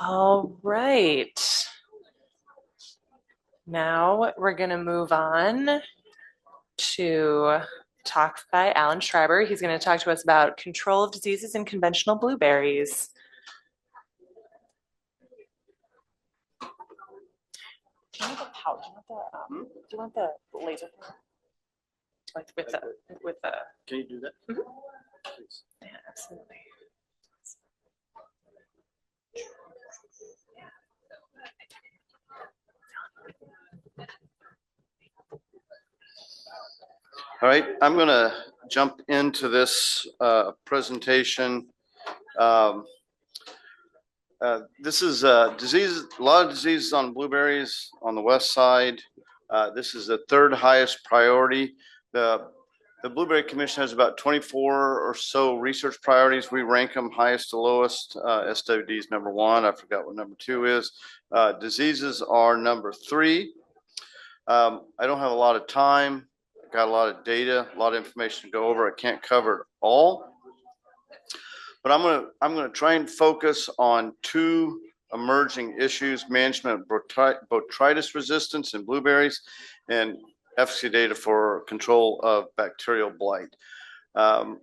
All right. Now we're going to move on to talk by Alan Schreiber. He's going to talk to us about control of diseases in conventional blueberries. Do you want the pouch? Do you want the laser? Like with the. Can you do that? Mhm. Please. Yeah, absolutely. All right, I'm going to jump into this presentation. This is disease, a lot of diseases on blueberries on the west side. This is the third highest priority. The Blueberry Commission has about 24 or so research priorities. We rank them highest to lowest. SWD is number one. I forgot what number two is. Diseases are number three. I don't have a lot of time. I've got a lot of data, a lot of information to go over. I can't cover it all, but I'm gonna try and focus on two emerging issues: management of botrytis resistance in blueberries, and efficacy data for control of bacterial blight.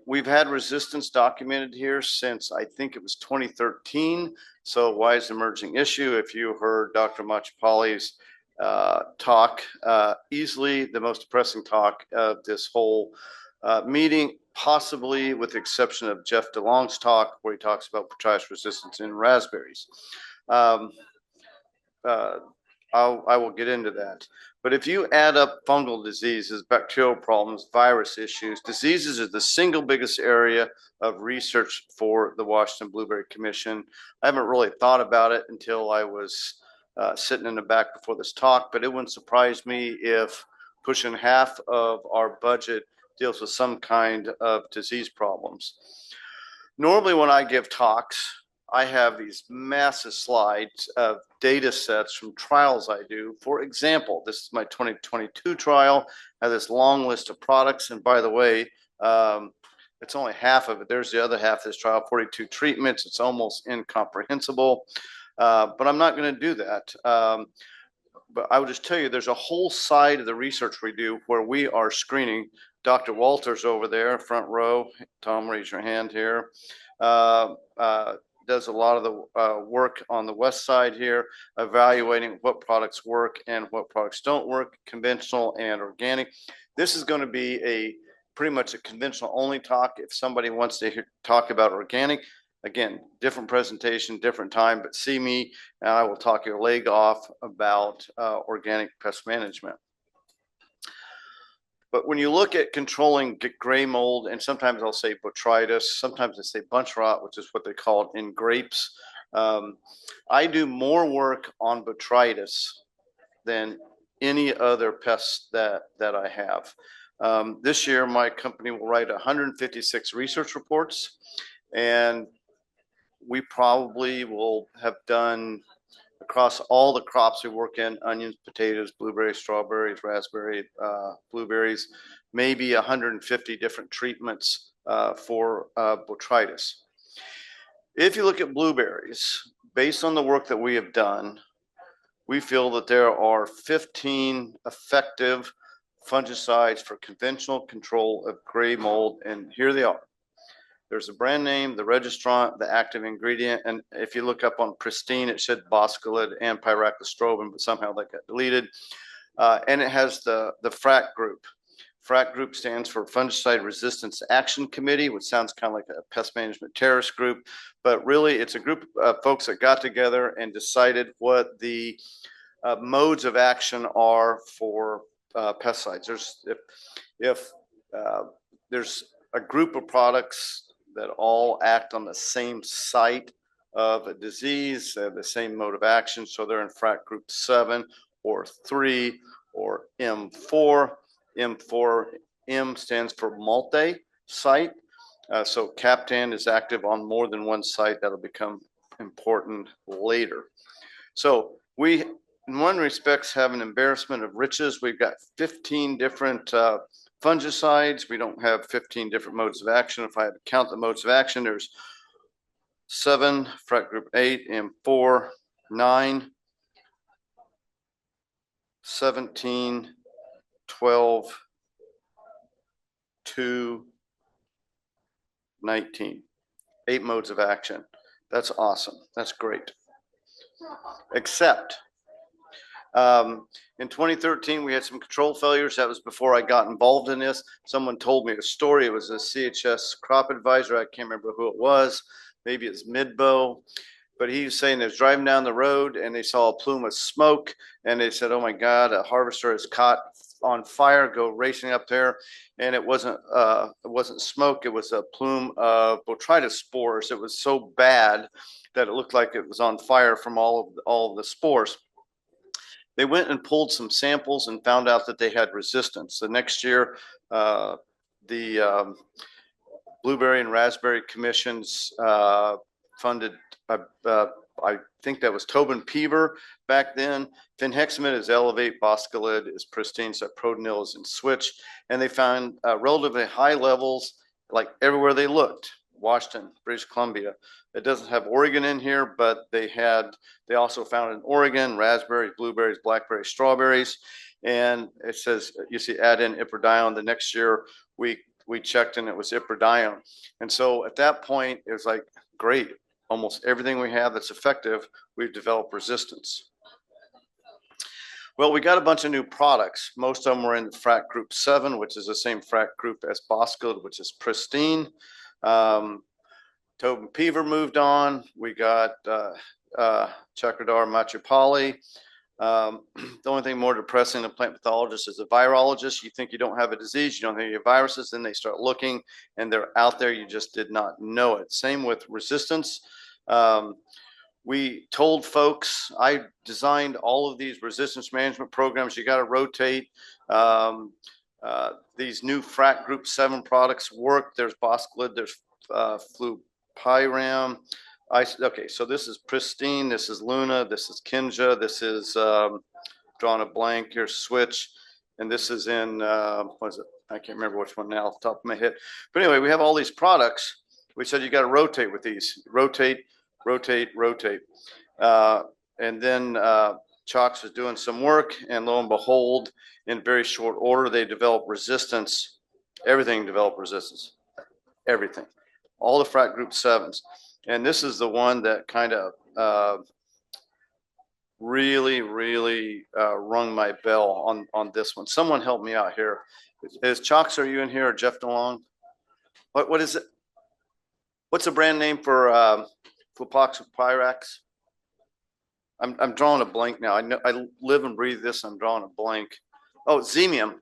We've had resistance documented here since I think it was 2013. So why is emerging issue? If you heard Dr. Machapalli's talk, easily the most depressing talk of this whole meeting, possibly with the exception of Jeff DeLong's talk, where he talks about botrytis resistance in raspberries. I will get into that. But if you add up fungal diseases, bacterial problems, virus issues, diseases are the single biggest area of research for the Washington Blueberry Commission. I haven't really thought about it until I was sitting in the back before this talk, but it wouldn't surprise me if pushing half of our budget deals with some kind of disease problems. Normally when I give talks, I have these massive slides of data sets from trials I do. For example, this is my 2022 trial. I have this long list of products. And by the way, it's only half of it. There's the other half of this trial, 42 treatments. It's almost incomprehensible, but I'm not going to do that. But I would just tell you, there's a whole side of the research we do where we are screening. Dr. Walters over there, front row. Tom, raise your hand here. Does a lot of the work on the west side here, evaluating what products work and what products don't work, conventional and organic. This is going to be pretty much a conventional only talk. If somebody wants to talk about organic, again, different presentation, different time, but see me and I will talk your leg off about organic pest management. But when you look at controlling gray mold, and sometimes I'll say botrytis, sometimes I say bunch rot, which is what they call it in grapes. I do more work on botrytis than any other pests that I have. This year, my company will write 156 research reports, and we probably will have done across all the crops we work in: onions, potatoes, blueberries, strawberries, raspberry, blueberries, maybe 150 different treatments for botrytis. If you look at blueberries, based on the work that we have done, we feel that there are 15 effective fungicides for conventional control of gray mold, and here they are. There's a brand name, the registrant, the active ingredient, and if you look up on Pristine, it said boscalid and pyraclostrobin, but somehow that got deleted. And it has the FRAC group. FRAC group stands for Fungicide Resistance Action Committee, which sounds kind of like a pest management terrorist group, but really it's a group of folks that got together and decided what the modes of action are for pesticides. If there's a group of products that all act on the same site of a disease, the same mode of action. So they're in FRAC group 7 or 3 or M4. M stands for multi-site. So Captan is active on more than one site. That'll become important later. So we, in one respects, have an embarrassment of riches. We've got 15 different fungicides. We don't have 15 different modes of action. If I had to count the modes of action, there's 7, frat group 8, M4, 9, 17, 12, 2, 19. 8 modes of action. That's awesome. That's great. Except in 2013, we had some control failures. That was before I got involved in this. Someone told me a story. It was a CHS crop advisor. I can't remember who it was. Maybe it's Midbow. But he was saying they was driving down the road and they saw a plume of smoke and they said, oh my God, a harvester is caught on fire, go racing up there. And it wasn't smoke. It was a plume of botrytis spores. It was so bad that it looked like it was on fire from all of the spores. They went and pulled some samples and found out that they had resistance. The next year, the Blueberry and Raspberry Commissions funded, I think that was Tobin Peaver back then. Finheximid is Elevate, Boscalid is Pristine, Cyprodinil is in Switch. And they found relatively high levels like everywhere they looked. Washington, British Columbia. It doesn't have Oregon in here, but they also found in Oregon, raspberries, blueberries, blackberries, strawberries. And it says, you see, add in iprodione. The next year we checked and it was iprodione. And so at that point, it was like, great, almost everything we have that's effective, we've developed resistance. Well, we got a bunch of new products. Most of them were in frat group 7, which is the same frat group as Boscalid, which is Pristine. Tobin Peaver moved on. We got Chakradar Machupali. The only thing more depressing than a plant pathologist is a virologist. You think you don't have a disease, you don't think you have viruses, then they start looking and they're out there. You just did not know it. Same with resistance. We told folks, I designed all of these resistance management programs. You got to rotate. These new frat group 7 products work. There's Boscalid, there's Flupiram. Okay, so this is Pristine, this is Luna, this is Kinja, this is drawing a blank here, Switch, and this is in, what is it? I can't remember which one now off the top of my head. But anyway, we have all these products. We said you got to rotate with these. Rotate, rotate, rotate. And then Chalks was doing some work, and lo and behold, in very short order, they developed resistance. Everything developed resistance. Everything. All the frat group 7s. And this is the one that kind of really rung my bell on this one. Someone help me out here. Is Chalks, are you in here, or Jeff DeLong? What is it? What's the brand name for Flupoxypyrax? I'm drawing a blank now. I know I live and breathe this. I'm drawing a blank. Oh, Xemium.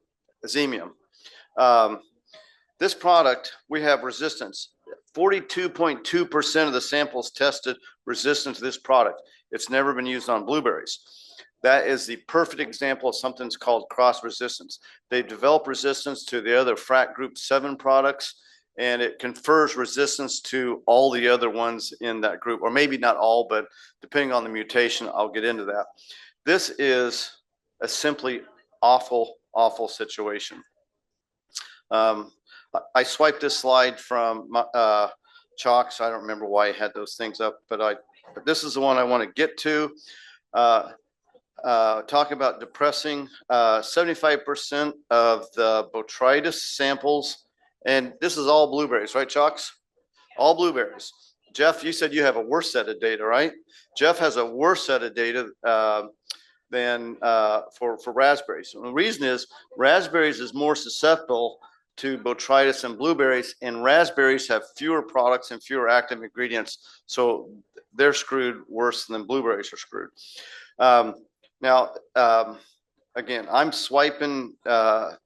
This product, we have resistance. 42.2% of the samples tested resistant to this product. It's never been used on blueberries. That is the perfect example of something that's called cross resistance. They've developed resistance to the other frat group 7 products, and it confers resistance to all the other ones in that group, or maybe not all, but depending on the mutation, I'll get into that. This is a simply awful situation. I swiped this slide from Chalks. I don't remember why I had those things up, but this is the one I want to get to. Talk about depressing. 75% of the botrytis samples, and this is all blueberries, right, Chalks? All blueberries. Jeff, you said you have a worse set of data, right? Jeff has a worse set of data than for raspberries. And the reason is raspberries is more susceptible to botrytis and blueberries, and raspberries have fewer products and fewer active ingredients, so they're screwed worse than blueberries are screwed. Now, again, I'm swiping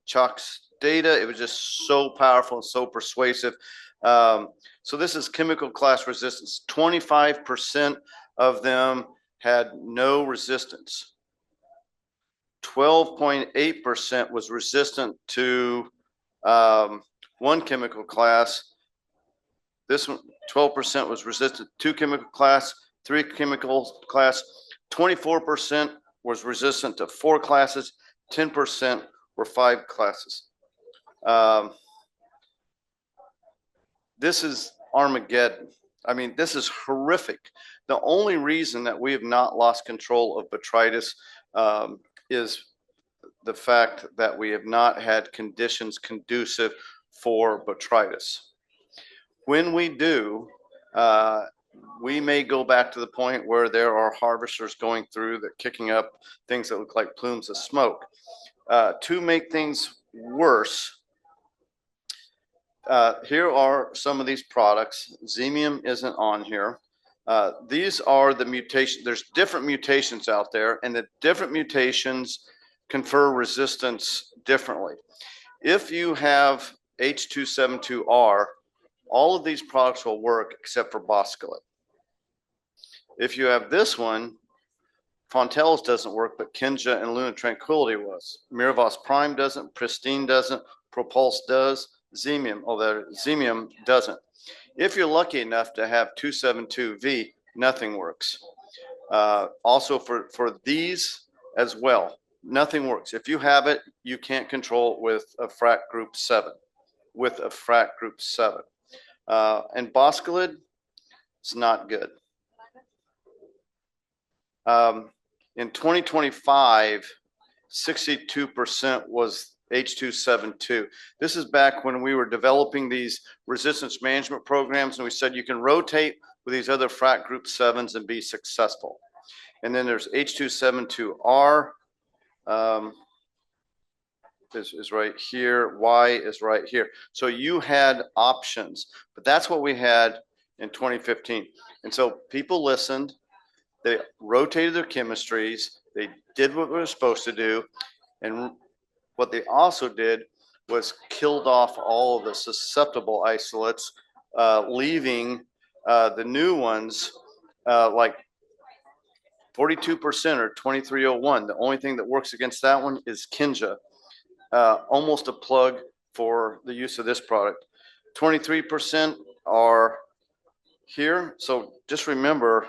Chalk's data. It was just so powerful and so persuasive. So this is chemical class resistance. 25% of them had no resistance. 12.8% was resistant to one chemical class. This one, 12% was resistant to 2 chemical class, 3 chemical class. 24% was resistant to 4 classes. 10% were 5 classes. This is Armageddon. I mean, this is horrific. The only reason that we have not lost control of botrytis is the fact that we have not had conditions conducive for botrytis. When we do, we may go back to the point where there are harvesters going through that kicking up things that look like plumes of smoke. To make things worse, here are some of these products. Xemium isn't on here. These are the mutations. There's different mutations out there, and the different mutations confer resistance differently. If you have H272R, all of these products will work except for boscalid. If you have this one, Fontell's doesn't work, but Kinja and Luna Tranquility was. Miravoss Prime doesn't, Pristine doesn't, Propulse does, Xemium, although Xemium doesn't. If you're lucky enough to have 272V, nothing works. Also for these as well, nothing works. If you have it, you can't control it with a frac group 7. And boscalid, it's not good. In 2025, 62% was H272. This is back when we were developing these resistance management programs, and we said you can rotate with these other frac group 7s and be successful. And then there's H272R is right here. Y is right here. So you had options, but that's what we had in 2015. And so people listened. They rotated their chemistries. They did what we were supposed to do. And what they also did was killed off all of the susceptible isolates, leaving the new ones like 42% or 2301. The only thing that works against that one is Kinja. Almost a plug for the use of this product. 23% are here. So just remember,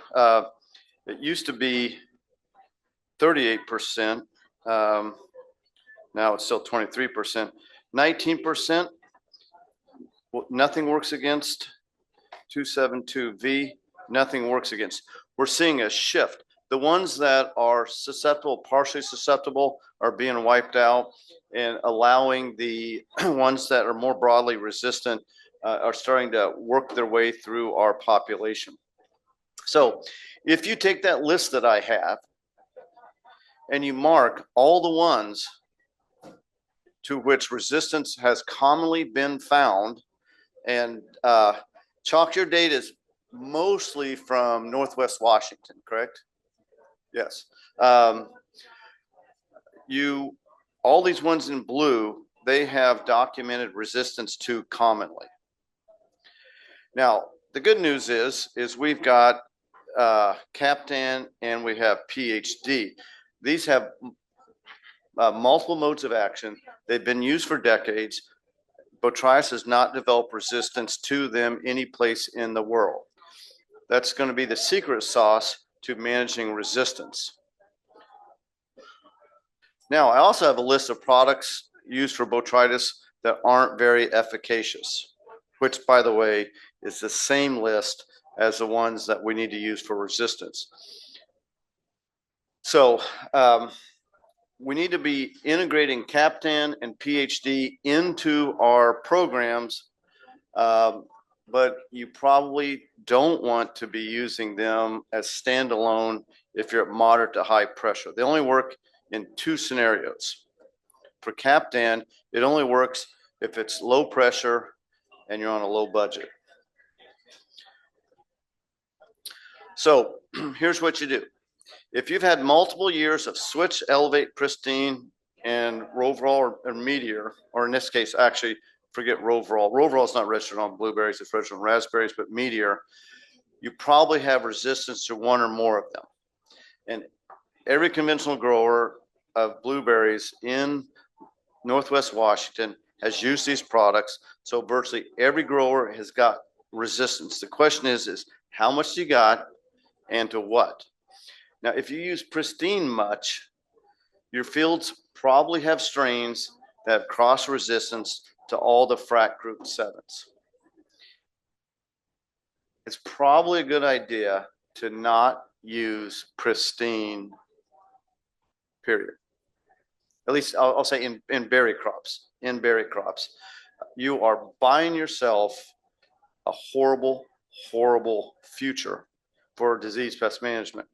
it used to be 38%. Now it's still 23%. 19%, nothing works against 272V. Nothing works against. We're seeing a shift. The ones that are susceptible, partially susceptible, are being wiped out, and allowing the ones that are more broadly resistant are starting to work their way through our population. So if you take that list that I have and you mark all the ones to which resistance has commonly been found, and chalk, your data is mostly from Northwest Washington, correct? Yes. All these ones in blue, they have documented resistance to commonly. Now, the good news is we've got Captan and we have PhD. These have multiple modes of action. They've been used for decades. Botrytis has not developed resistance to them any place in the world. That's going to be the secret sauce to managing resistance. Now, I also have a list of products used for botrytis that aren't very efficacious, which, by the way, is the same list as the ones that we need to use for resistance. So we need to be integrating Captan and PhD into our programs, but you probably don't want to be using them as standalone if you're at moderate to high pressure. They only work in 2 scenarios. For Captan, it only works if it's low pressure and you're on a low budget. So here's what you do. If you've had multiple years of Switch, Elevate, Pristine, and Roverall or Meteor, or in this case, actually, forget Roverall. Roverall is not registered on blueberries, it's registered on raspberries, but Meteor, you probably have resistance to one or more of them. And every conventional grower of blueberries in Northwest Washington has used these products. So virtually every grower has got resistance. The question is how much you got and to what? Now, if you use Pristine much, your fields probably have strains that have cross resistance to all the frac group 7s. it's probably a good idea to not use pristine, period. At least I'll say in berry crops. In berry crops, you are buying yourself a horrible, horrible future for disease pest management.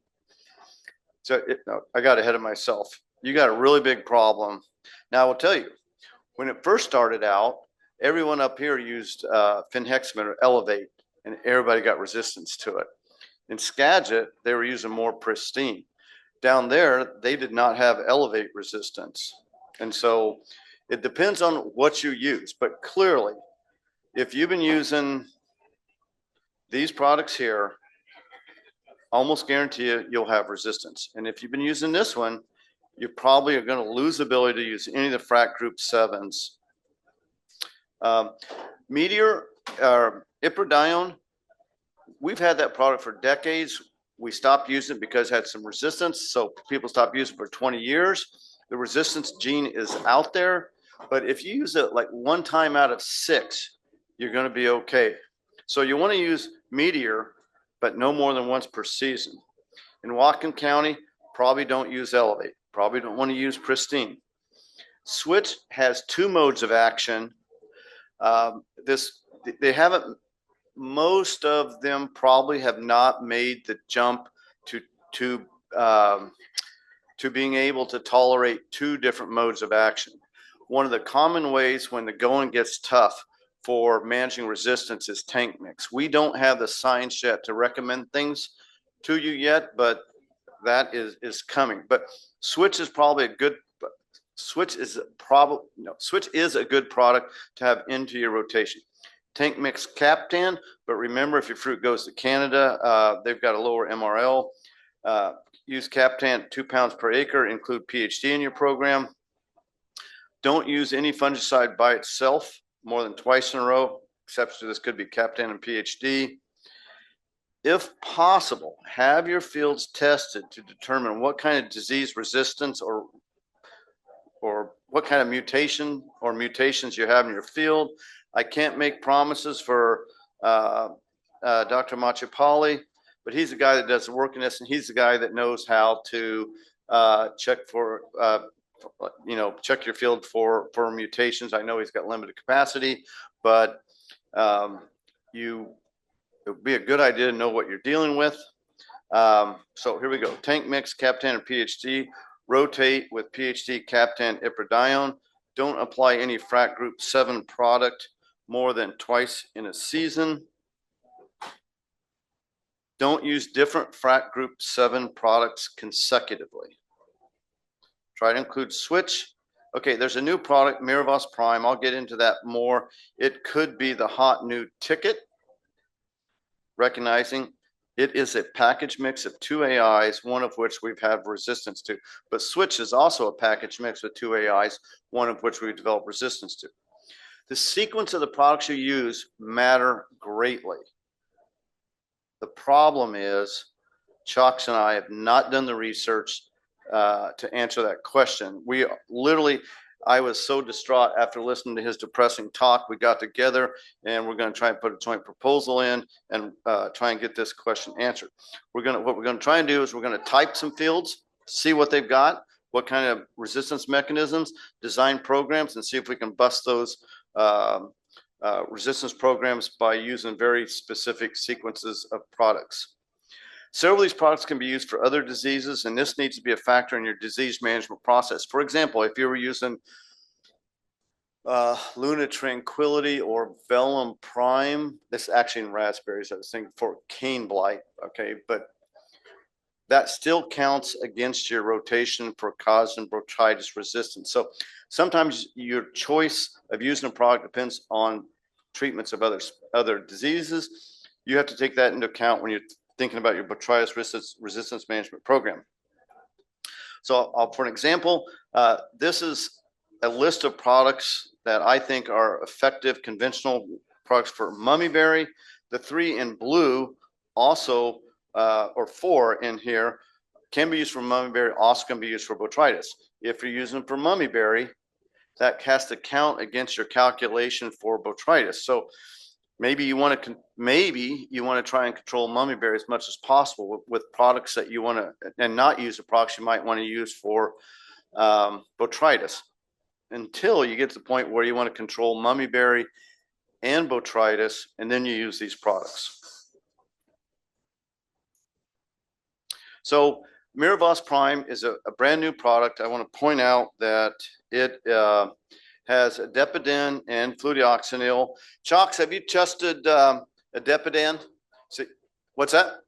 So no, I got ahead of myself. You got a really big problem. Now I will tell you, when it first started out, everyone up here used Finhexamid or Elevate, and everybody got resistance to it. In Skagit, they were using more pristine. Down there, they did not have Elevate resistance. And so it depends on what you use. But clearly, if you've been using these products here, almost guarantee you you'll have resistance. And if you've been using this one, you probably are going to lose the ability to use any of the frac group 7s. Meteor or Iprodione, we've had that product for decades. We stopped using it because it had some resistance. So people stopped using it for 20 years. The resistance gene is out there. But if you use it like 1 time out of 6, you're going to be okay. So you want to use Meteor, but no more than once per season. In Whatcom County, probably don't use Elevate. Probably don't want to use Pristine. Switch has 2 modes of action. They haven't. Most of them probably have not made the jump to being able to tolerate 2 different modes of action. One of the common ways when the going gets tough for managing resistance is tank mix. We don't have the science yet to recommend things to you yet, but that is coming. But Switch is probably a good. Switch is a good product to have into your rotation. Tank mix Captan, but remember, if your fruit goes to Canada, they've got a lower MRL. Use Captan 2 pounds per acre, include PhD in your program. Don't use any fungicide by itself more than twice in a row. Exception to this could be Captan and PhD. If possible, have your fields tested to determine what kind of disease resistance or what kind of mutation or mutations you have in your field. I can't make promises for Dr. Machapali, but he's the guy that does the work in this, and he's the guy that knows how to check your field for mutations. I know he's got limited capacity, but it would be a good idea to know what you're dealing with. So here we go. Tank mix, Captan, and PhD. Rotate with PhD, Captan, Iprodione. Don't apply any frac group 7 product more than twice in a season. Don't use different frac group 7 products consecutively. Try to include Switch. Okay, there's a new product, Miravoss Prime. I'll get into that more. It could be the hot new ticket. Recognizing it is a package mix of 2 AIs, one of which we've had resistance to. But Switch is also a package mix with 2 AIs, one of which we've developed resistance to. The sequence of the products you use matter greatly. The problem is Chalks and I have not done the research to answer that question. We literally, I was so distraught after listening to his depressing talk. We got together and we're going to try and put a joint proposal in and try and get this question answered. What we're going to try and do is we're going to type some fields, see what they've got, what kind of resistance mechanisms, design programs, and see if we can bust those resistance programs by using very specific sequences of products. Several of these products can be used for other diseases, and this needs to be a factor in your disease management process. For example, if you were using Luna Tranquility or Vellum Prime, this actually in raspberries, I was thinking for cane blight, okay, but that still counts against your rotation for cause and botrytis resistance. So sometimes your choice of using a product depends on treatments of other diseases. You have to take that into account when you're thinking about your botrytis resistance management program. So for an example, this is a list of products that I think are effective conventional products for mummyberry. The 3 in blue also, or 4 in here, can be used for mummyberry, also can be used for botrytis. If you're using them for mummyberry, that has to count against your calculation for botrytis. So Maybe you want to try and control mummyberry as much as possible with products that you want to, and not use the products you might want to use for botrytis, until you get to the point where you want to control mummyberry and botrytis, and then you use these products. So Miravoss Prime is a brand new product. I want to point out that it has adepidin and fludeoxonil. Chalks, have you tested adepidin? See, what's that?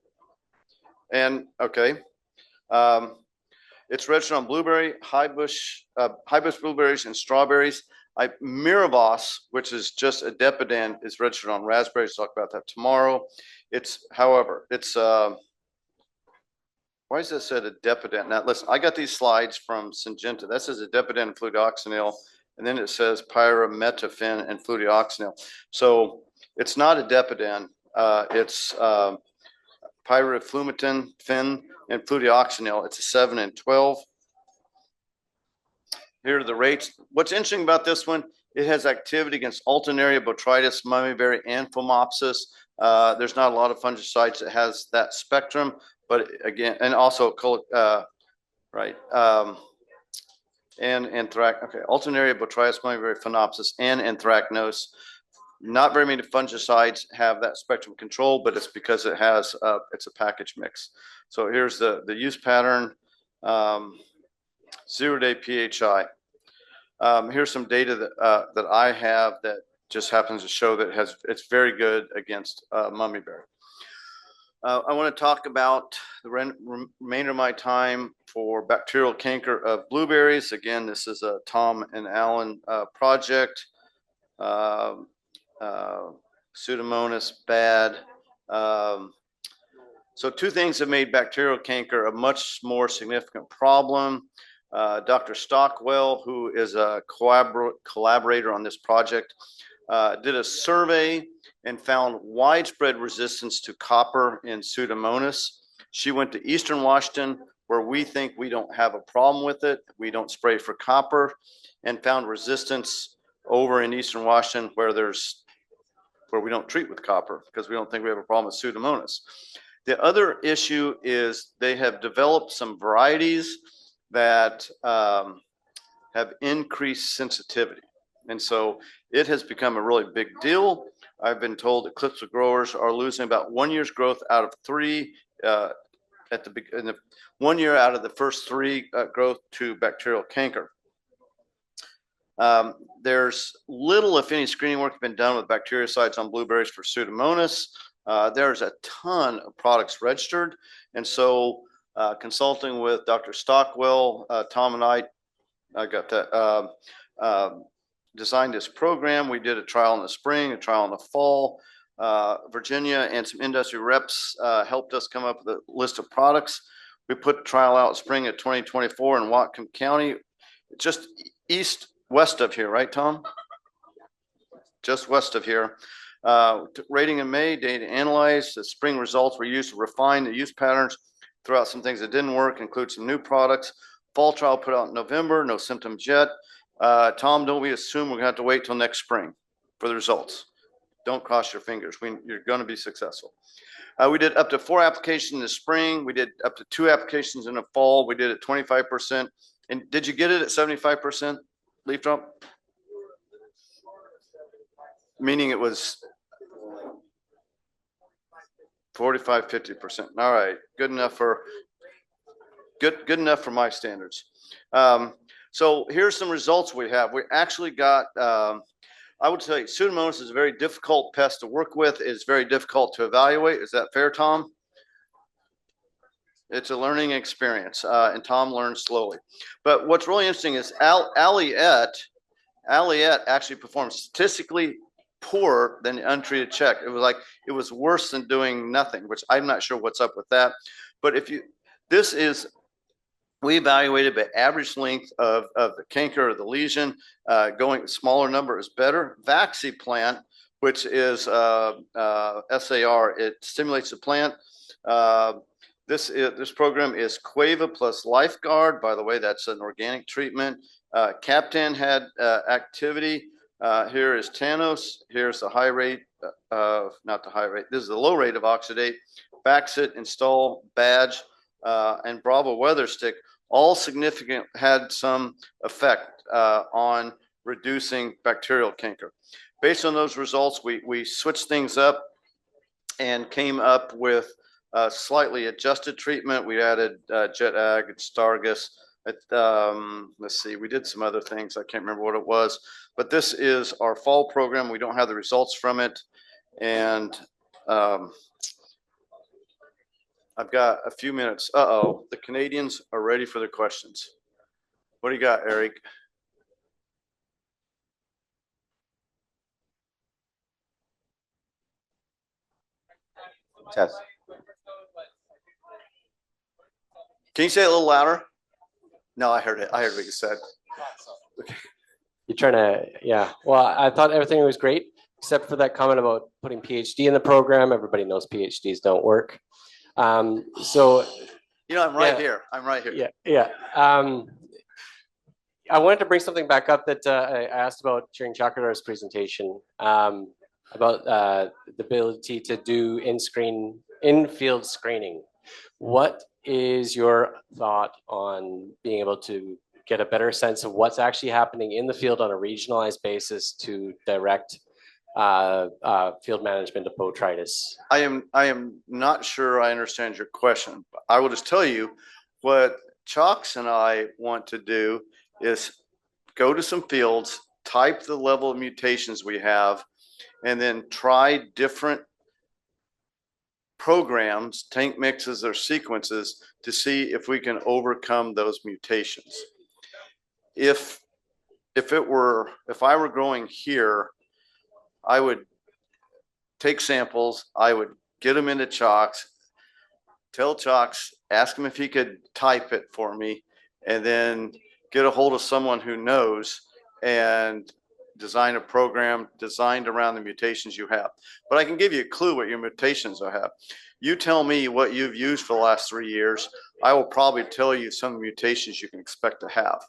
And okay. It's registered on blueberry, high bush blueberries, and strawberries. Miravoss, which is just adepidin, is registered on raspberries. Talk about that tomorrow. However, why does that say adepidin? Now, listen, I got these slides from Syngenta. That says adepidin and fludeoxonil, and then it says pyrimethamine and fludeoxonil. So it's not adepidin. It's pyriflumetin, fin, and fludeoxonil. It's a 7 and 12. Here are the rates. What's interesting about this one, it has activity against alternaria, botrytis, mummyberry, and phomopsis. There's not a lot of fungicides that has that spectrum, but again, and also and anthracnose. Okay, alternaria, botrytis, mummyberry, phomopsis, and anthracnose. Not very many fungicides have that spectrum control, but it's because it has it's a package mix. So here's the use pattern. 0-day PHI. Here's some data that I have that just happens to show that it's very good against mummyberry. I want to talk about the remainder of my time for bacterial canker of blueberries. Again, this is a Tom and Alan project. Pseudomonas bad. So two things have made bacterial canker a much more significant problem. Dr. Stockwell, who is a collaborator on this project, did a survey and found widespread resistance to copper in Pseudomonas. She went to Eastern Washington, where we think we don't have a problem with it. We don't spray for copper, and found resistance over in Eastern Washington where we don't treat with copper because we don't think we have a problem with Pseudomonas. The other issue is they have developed some varieties that have increased sensitivity. And so it has become a really big deal. I've been told that Clipsal growers are losing about 1 year's growth out of 3 in 1 year out of the first 3 growth to bacterial canker. There's little, if any, screening work been done with bactericides on blueberries for Pseudomonas. There's a ton of products registered. And so consulting with Dr. Stockwell, Tom and I got that, designed this program. We did a trial in the spring, a trial in the fall. Virginia and some industry reps helped us come up with a list of products. We put the trial out spring of 2024 in Whatcom County, just west of here, right, Tom? Just west of here. Rating in May, data analyzed. The spring results were used to refine the use patterns, throw out some things that didn't work, include some new products. Fall trial put out in November, no symptoms yet. Tom, don't we assume we're gonna have to wait till next spring for the results? Don't cross your fingers. You're gonna be successful. We did up to 4 applications in the spring. We did up to 2 applications in the fall. We did it 25%. And did you get it at 75% leaf drop? Meaning it was 45, 50%. All right, good enough for my standards. So here's some results we have. We actually got, I would say Pseudomonas is a very difficult pest to work with. It's very difficult to evaluate. Is that fair, Tom? It's a learning experience, and Tom learns slowly. But what's really interesting is Alliette actually performed statistically poorer than the untreated check. It was worse than doing nothing, which I'm not sure what's up with that. But we evaluated the average length of the canker or the lesion. Going smaller number is better. Vaxiplant, which is SAR, it stimulates the plant. This program is Quava plus Lifeguard. By the way, that's an organic treatment. Captan had activity. Here is Tanos. Here's the high rate of, not the high rate, this is the low rate of oxidate, Baxit, Install, Badge, and Bravo Weather Stick, all significant, had some effect on reducing bacterial canker. Based on those results, we switched things up and came up with a slightly adjusted treatment. We added Jet Ag and Stargus. Let's see, we did some other things. I can't remember what it was, but this is our fall program. We don't have the results from it. And I've got a few minutes. Uh-oh, the Canadians are ready for the questions. What do you got, Eric? Test. Can you say it a little louder? No, I heard it. I heard what you said. You're trying to, yeah. Well, I thought everything was great, except for that comment about putting PhD in the program. Everybody knows PhDs don't work. So, I'm right here. I'm right here. Yeah, yeah. I wanted to bring something back up that I asked about during Chakradar's presentation about the ability to do in-field screening. What is your thought on being able to get a better sense of what's actually happening in the field on a regionalized basis to direct field management of botrytis? I am not sure I understand your question, but I will just tell you what Chalks and I want to do is go to some fields, type the level of mutations we have, and then try different programs, tank mixes or sequences to see if we can overcome those mutations. If I were growing here, I would take samples, I would get them into Chalks, tell Chalks, ask him if he could type it for me, and then get a hold of someone who knows and design a program designed around the mutations you have. But I can give you a clue what your mutations will have. You tell me what you've used for the last 3 years, I will probably tell you some mutations you can expect to have.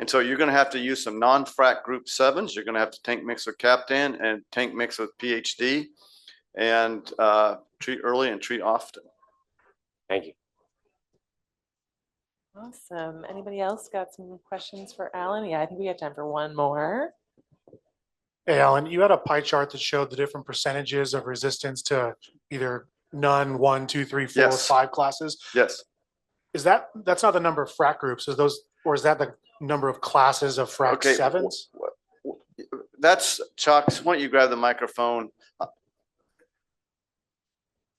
And so you're going to have to use some non-frac group 7s. You're going to have to tank mix with Captan and tank mix with PhD and treat early and treat often. Thank you. Awesome. Anybody else got some questions for Alan? Yeah, I think we have time for one more. Hey, Alan, you had a pie chart that showed the different percentages of resistance to either none, 1, 2, 3, 4, Yes. 5 classes. Yes. That's not the number of frac groups? Or is that the number of classes of frac 7s? That's Chalks. Why don't you grab the microphone?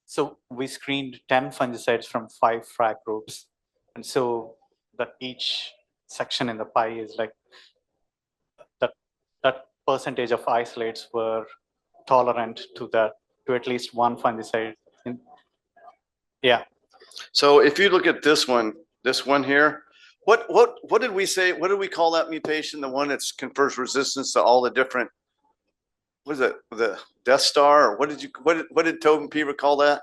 So we screened 10 fungicides from 5 frac groups. And so that each section in the pie is like that percentage of isolates were tolerant to at least one fungicide. Yeah. So if you look at this one here, what did we say? What did we call that mutation? The one that confers resistance to all the different, what is it? The Death Star, or what did Tobin Peaver call that?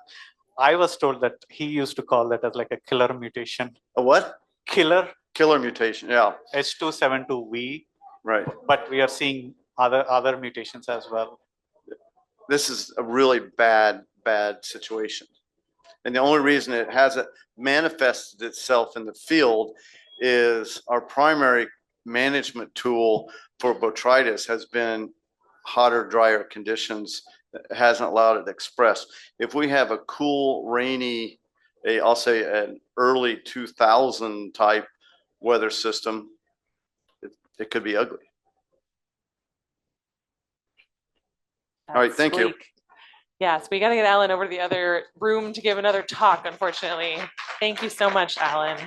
I was told that he used to call that as like a killer mutation. A what? Killer Mutation, yeah. H272V. Right. But we are seeing other mutations as well. This is a really bad situation. And the only reason it hasn't manifested itself in the field is our primary management tool for botrytis has been hotter, drier conditions. It hasn't allowed it to express. If we have a cool, rainy, I'll say an early 2000 type weather system, it could be ugly. All right, thank you. Yeah, so we got to get Alan over to the other room to give another talk, unfortunately. Thank you so much, Alan.